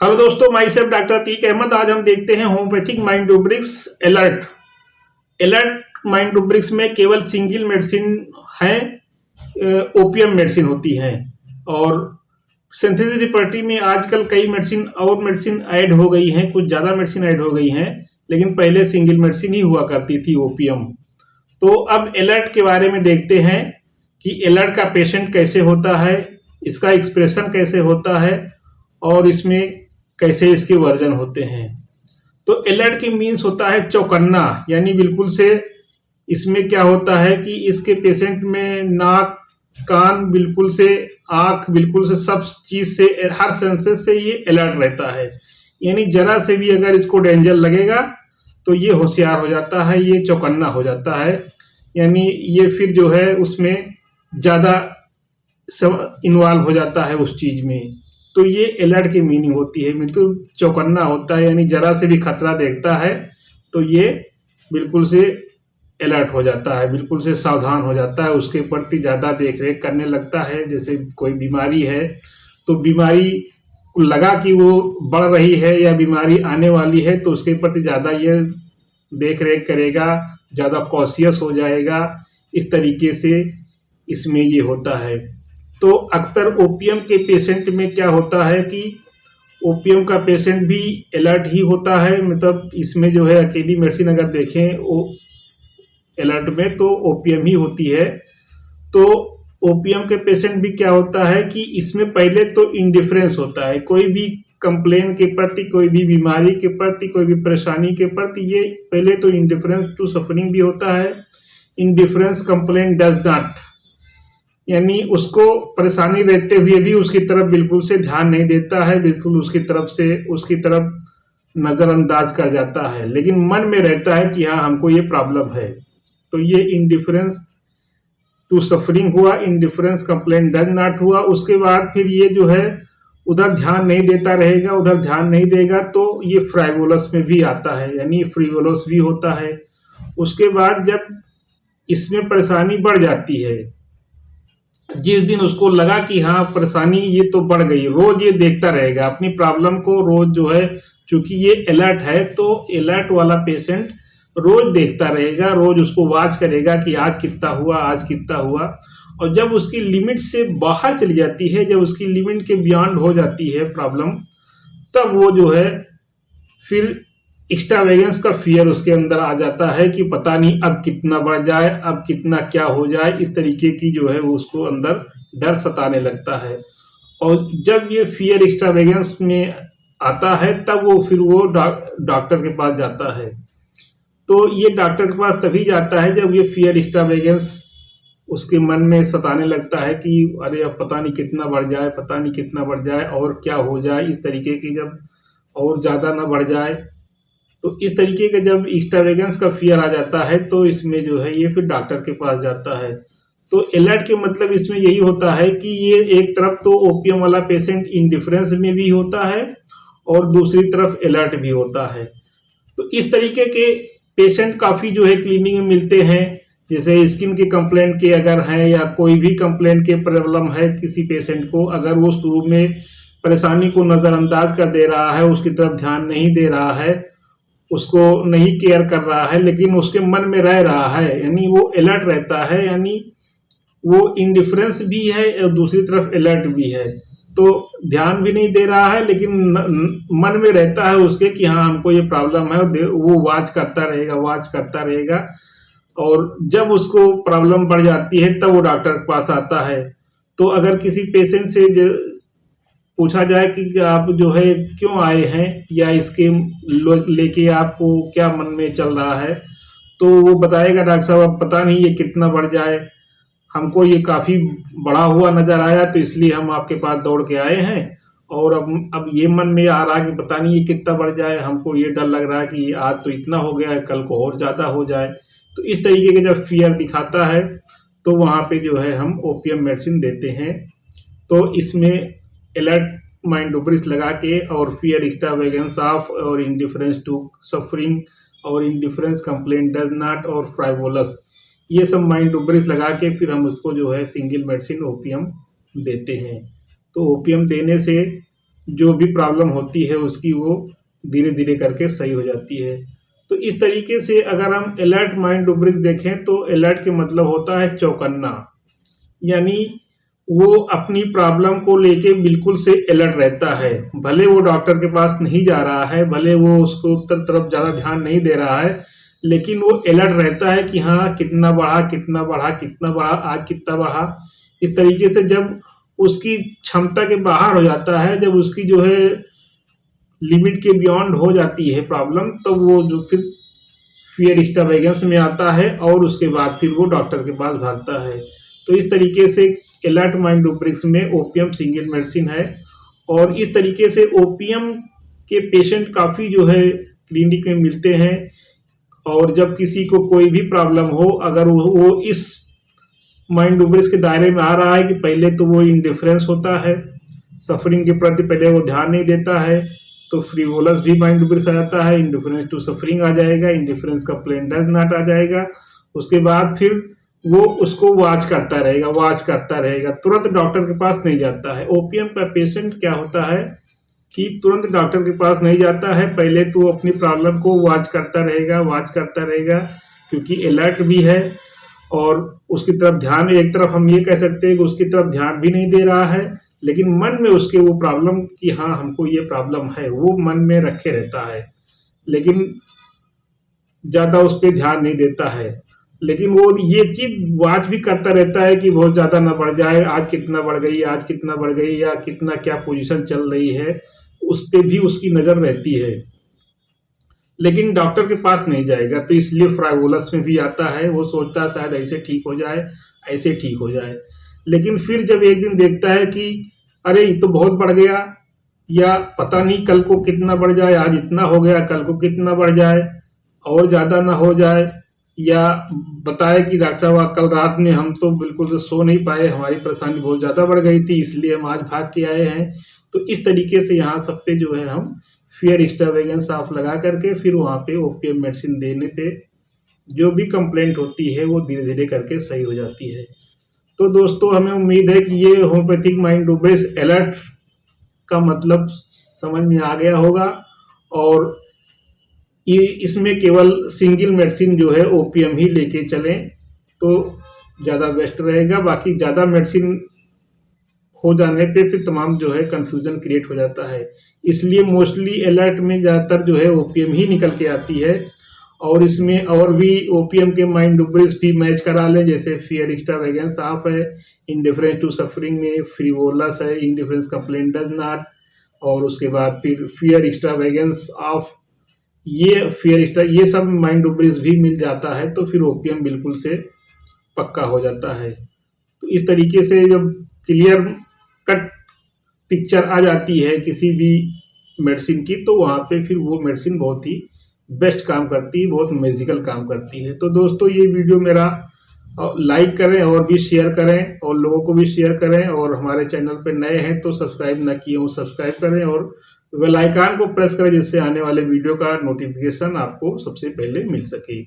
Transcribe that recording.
Hello दोस्तों, my self doctor Atiq Ahmad. आज हम देखते हैं homeopathic mind rubrics alert. Alert mind rubrics में केवल सिंगल मेडिसिन है, ओपीएम मेडिसिन होती है। और सिंथेसिस रिपर्टी में आजकल कई मेडिसिन और मेडिसिन ऐड हो गई हैं, कुछ ज़्यादा मेडिसिन ऐड हो गई हैं, लेकिन पहले सिंगल मेडिसिन ही हुआ करती थी, ओपीएम। तो अब अलर्ट के बारे में देखते हैं कि अलर्ट का पेशेंट कैसे होता है, इसका एक्सप्रेशन कैसे होता है और इसमें कैसे इसके वर्जन होते हैं। तो अलर्ट की मीन्स होता है चौकन्ना, यानी बिल्कुल से इसमें क्या होता है कि इसके पेशेंट में नाक, कान, बिल्कुल से आंख, बिल्कुल से सब चीज से, हर सेंसेस से ये अलर्ट रहता है। यानी जरा से भी अगर इसको डेंजर लगेगा तो ये होशियार हो जाता है, ये चौकन्ना हो जाता है। यानी ये फिर जो है उसमें ज्यादा इन्वॉल्व हो जाता है उस चीज में। तो ये अलर्ट की मीनिंग होती है, मतलब चौकन्ना होता है, यानी जरा से भी खतरा देखता है तो ये बिल्कुल से अलर्ट हो जाता है, बिल्कुल से सावधान हो जाता है, उसके प्रति ज़्यादा देख रेख करने लगता है। जैसे कोई बीमारी है तो बीमारी को लगा कि वो बढ़ रही है या बीमारी आने वाली है तो उसके प्रति ज़्यादा ये देख रेख करेगा, ज़्यादा कॉशियस हो जाएगा। इस तरीके से इसमें ये होता है। तो अक्सर ओपीएम के पेशेंट में क्या होता है कि ओपीएम का पेशेंट भी अलर्ट ही होता है, मतलब इसमें जो है अकेली मेडिसिन अगर देखें वो अलर्ट में तो ओपीएम ही होती है। तो ओपीएम के पेशेंट भी क्या होता है कि इसमें पहले तो इंडिफरेंस होता है, कोई भी कंप्लेन के प्रति, कोई भी बीमारी के प्रति, कोई भी परेशानी के प्रति ये पहले तो इंडिफरेंस टू सफरिंग भी होता है। इंडिफरेंस कंप्लेन डज नॉट, यानी उसको परेशानी रहते हुए भी उसकी तरफ बिल्कुल से ध्यान नहीं देता है, बिल्कुल उसकी तरफ नजरअंदाज कर जाता है, लेकिन मन में रहता है कि हाँ हमको ये प्रॉब्लम है। तो ये इंडिफरेंस टू सफरिंग हुआ, इंडिफरेंस कंप्लेन डज नॉट हुआ। उसके बाद फिर ये जो है उधर ध्यान नहीं देता रहेगा, उधर ध्यान नहीं देगा तो ये फ्राइवोलस में भी आता है, यानी फ्रीवोलस भी होता है। उसके बाद जब इसमें परेशानी बढ़ जाती है, जिस दिन उसको लगा कि हाँ परेशानी ये तो बढ़ गई, रोज ये देखता रहेगा अपनी प्रॉब्लम को, रोज जो है चूंकि ये अलर्ट है तो अलर्ट वाला पेशेंट रोज देखता रहेगा, रोज उसको वॉच करेगा कि आज कितना हुआ, आज कितना हुआ। और जब उसकी लिमिट से बाहर चली जाती है, जब उसकी लिमिट के बियॉन्ड हो जाती है प्रॉब्लम, तब वो जो है फिर एक्स्ट्रावेगेंस का फियर उसके अंदर आ जाता है कि पता नहीं अब कितना बढ़ जाए, अब कितना क्या हो जाए। इस तरीके की जो है वो उसको अंदर डर सताने लगता है। और जब ये फियर एक्स्ट्रावेगेंस में आता है तब वो फिर वो डॉक्टर के पास जाता है। तो ये डॉक्टर के पास तभी जाता है जब ये फियर एक्स्ट्रावेगेंस उसके मन में सताने लगता है कि अरे अब पता नहीं कितना बढ़ जाए, पता नहीं कितना बढ़ जाए और क्या हो जाए। इस तरीके की जब और ज़्यादा ना बढ़ जाए, तो इस तरीके का जब एक्स्ट्रावेगेंस का फियर आ जाता है तो इसमें जो है ये फिर डॉक्टर के पास जाता है। तो अलर्ट के मतलब इसमें यही होता है कि ये एक तरफ तो ओपीएम वाला पेशेंट इंडिफरेंस में भी होता है और दूसरी तरफ अलर्ट भी होता है। तो इस तरीके के पेशेंट काफ़ी जो है क्लिनिक में मिलते हैं। जैसे स्किन के कंप्लेंट के अगर हैं या कोई भी कंप्लेंट के प्रॉब्लम है किसी पेशेंट को, अगर वो शुरू में परेशानी को नज़रअंदाज कर दे रहा है, उसकी तरफ ध्यान नहीं दे रहा है, उसको नहीं केयर कर रहा है, लेकिन उसके मन में रह रहा है, यानी वो अलर्ट रहता है, यानी वो इंडिफरेंस भी है और दूसरी तरफ अलर्ट भी है। तो ध्यान भी नहीं दे रहा है लेकिन मन में रहता है उसके कि हाँ हमको ये प्रॉब्लम है, वो वॉच करता रहेगा, वॉच करता रहेगा। और जब उसको प्रॉब्लम बढ़ जाती है तब वो डॉक्टर के पास आता है। तो अगर किसी पेशेंट से पूछा जाए कि आप जो है क्यों आए हैं या इसके लेके आपको क्या मन में चल रहा है, तो वो बताएगा डॉक्टर साहब अब पता नहीं ये कितना बढ़ जाए, हमको ये काफ़ी बड़ा हुआ नज़र आया तो इसलिए हम आपके पास दौड़ के आए हैं। और अब ये मन में आ रहा है कि पता नहीं ये कितना बढ़ जाए, हमको ये डर लग रहा है कि आज तो इतना हो गया है, कल को और ज़्यादा हो जाए। तो इस तरीके के जब फियर दिखाता है तो वहाँ पे जो है हम ओपीएम मेडिसिन देते हैं। तो इसमें अलर्ट माइंड रूब्रिक्स लगा के और फियर एक्स्ट्रावेगेंस ऑफ और इंडिफरेंस टू सफरिंग और इंडिफरेंस कंप्लेन डज नॉट और फ्राइवोलस, ये सब माइंड रूब्रिक्स लगा के फिर हम उसको जो है सिंगल मेडिसिन ओपीएम देते हैं। तो ओपीएम देने से जो भी प्रॉब्लम होती है उसकी वो धीरे धीरे करके सही हो जाती है। तो इस तरीके से अगर हम अलर्ट माइंड रूब्रिक्स देखें तो अलर्ट के मतलब होता है चौकन्ना, यानी वो अपनी प्रॉब्लम को लेके बिल्कुल से अलर्ट रहता है। भले वो डॉक्टर के पास नहीं जा रहा है, भले वो उसको तरफ ज़्यादा ध्यान नहीं दे रहा है, लेकिन वो अलर्ट रहता है कि हाँ कितना बढ़ा, कितना बढ़ा, कितना बढ़ा, आज कितना बढ़ा। इस तरीके से जब उसकी क्षमता के बाहर हो जाता है, जब उसकी जो है लिमिट के बियॉन्ड हो जाती है प्रॉब्लम, तो वो जो फिर फियर एक्स्ट्रावेगेंस में आता है और उसके बाद फिर वो डॉक्टर के पास भागता है। तो इस तरीके से अलर्ट माइंड रूब्रिक्स में ओपीएम सिंगल मेडिसिन है। और इस तरीके से ओपीएम के पेशेंट काफ़ी जो है क्लिनिक में मिलते हैं। और जब किसी को कोई भी प्रॉब्लम हो, अगर वो इस माइंड रूब्रिक्स के दायरे में आ रहा है कि पहले तो वो इंडिफरेंस होता है, सफरिंग के प्रति पहले वो ध्यान नहीं देता है, तो फ्रीवोलस भी माइंड रूब्रिक्स आ जाता है, इंडिफरेंस टू सफरिंग आ जाएगा, इंडिफरेंस का प्लेन डज नॉट आ जाएगा। उसके बाद फिर वो उसको वॉच करता रहेगा, तुरंत डॉक्टर के पास नहीं जाता है। ओपीएम का पेशेंट क्या होता है कि तुरंत डॉक्टर के पास नहीं जाता है, पहले तो अपनी प्रॉब्लम को वॉच करता रहेगा, क्योंकि अलर्ट भी है और उसकी तरफ ध्यान, एक तरफ हम ये कह सकते हैं कि उसकी तरफ ध्यान भी नहीं दे रहा है, लेकिन मन में उसके वो प्रॉब्लम कि हाँ हमको ये प्रॉब्लम है, वो मन में रखे रहता है, लेकिन ज़्यादा उस पर ध्यान नहीं देता है। लेकिन वो ये चीज़ वॉच भी करता रहता है कि बहुत ज़्यादा ना बढ़ जाए, आज कितना बढ़ गई, या कितना क्या पोजीशन चल रही है, उस पर भी उसकी नज़र रहती है, लेकिन डॉक्टर के पास नहीं जाएगा। तो इसलिए फ्राइवोलस में भी आता है, वो सोचता है शायद ऐसे ठीक हो जाए, ऐसे ठीक हो जाए, लेकिन फिर जब एक दिन देखता है कि अरे ये तो बहुत बढ़ गया, या पता नहीं कल को कितना बढ़ जाए, आज इतना हो गया, कल को कितना बढ़ जाए और ज़्यादा ना हो जाए, या बताए कि डॉक्टर साहब कल रात में हम तो बिल्कुल से सो नहीं पाए, हमारी परेशानी बहुत ज़्यादा बढ़ गई थी, इसलिए हम आज भाग के आए हैं। तो इस तरीके से यहाँ सब पे जो है हम फियर एक्स्ट्रावेगेंस ऑफ लगा करके फिर वहाँ पे ओपीएम मेडिसिन देने पे जो भी कंप्लेंट होती है वो धीरे धीरे करके सही हो जाती है। तो दोस्तों हमें उम्मीद है कि ये होम्योपैथिक माइंड रूब्रिक्स अलर्ट का मतलब समझ में आ गया होगा, और ये इसमें केवल सिंगल मेडिसिन जो है ओपीएम ही लेके चलें तो ज़्यादा बेस्ट रहेगा। बाकी ज़्यादा मेडिसिन हो जाने पे फिर तमाम जो है कंफ्यूजन क्रिएट हो जाता है, इसलिए मोस्टली अलर्ट में ज़्यादातर जो है ओपीएम ही निकल के आती है। और इसमें और भी ओपीएम के माइंड रूब्रिक्स भी मैच करा लें, जैसे फियर एक्स्ट्रावेगेंस ऑफ है, इंडिफरेंस टू सफरिंग में फ्रीवोलस है, इंडिफरेंस का प्लेन डज नॉट, और उसके बाद फिर फियर एक्स्ट्रावेगेंस ऑफ, ये सब माइंड रूब्रिक्स भी मिल जाता है, तो फिर ओपीएम बिल्कुल से पक्का हो जाता है। तो इस तरीके से जब क्लियर कट पिक्चर आ जाती है किसी भी मेडिसिन की, तो वहाँ पे फिर वो मेडिसिन बहुत ही बेस्ट काम करती है, बहुत मैजिकल काम करती है। तो दोस्तों ये वीडियो मेरा लाइक करें और भी शेयर करें और लोगों को भी शेयर करें, और हमारे चैनल पे नए हैं तो सब्सक्राइब ना किए हो सब्सक्राइब करें और बेल आइकन को प्रेस करें, जिससे आने वाले वीडियो का नोटिफिकेशन आपको सबसे पहले मिल सके।